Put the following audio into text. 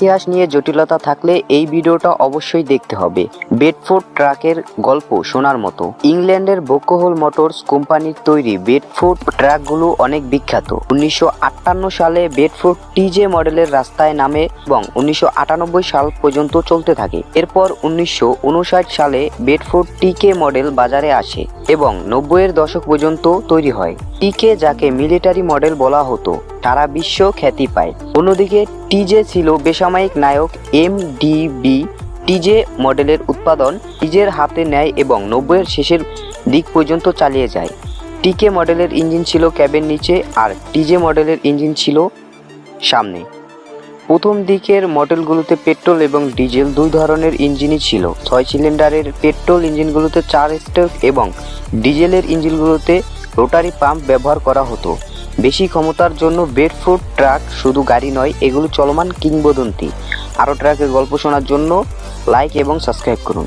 ইতিহাস নিয়ে জটিলতা থাকলে এই ভিডিওটা অবশ্যই দেখতে হবে। বেডফোর্ড ট্রাকের গল্প শোনার মতো। ইংল্যান্ডের বকোহল মোটরস কোম্পানির তৈরি বেডফোর্ড ট্রাকগুলো অনেক বিখ্যাত। 1958 সালে বেডফোর্ড টিজে মডেলের রাস্তায় নামে এবং 1998 সাল পর্যন্ত চলতে থাকে। এরপর 1959 সালে বেডফোর্ড টিকে মডেল বাজারে আসে এবং 90-এর দশক পর্যন্ত তৈরি হয়। টিকে, যাকে মিলিটারি মডেল বলা হতো, সারা বিশ্ব খ্যাতি পায়। অন্যদিকে টিজে ছিল বেসামরিক নায়ক এমডিবি। টিজে মডেলের উৎপাদন নিজের হাতে নেয় এবং 90-এর শেষের দিক পর্যন্ত চালিয়ে যায়। টিকে মডেলের ইঞ্জিন ছিল ক্যাবের নিচে আর টিজে মডেলের ইঞ্জিন ছিল সামনে। প্রথম দিকের মডেলগুলোতে পেট্রোল এবং ডিজেল দুই ধরনের ইঞ্জিনই ছিল। 6 সিলিন্ডারের পেট্রোল ইঞ্জিনগুলোতে 4 স্ট্রোক এবং ডিজেলের ইঞ্জিনগুলোতে রোটারি পাম্প ব্যবহার করা হতো। বেশি ক্ষমতার জন্য বেডফোর্ড ট্রাক শুধু গাড়ি নয়, এগুলো চলমান কিংবদন্তি। আরও ট্রাকের গল্প শোনার জন্য লাইক এবং সাবস্ক্রাইব করুন।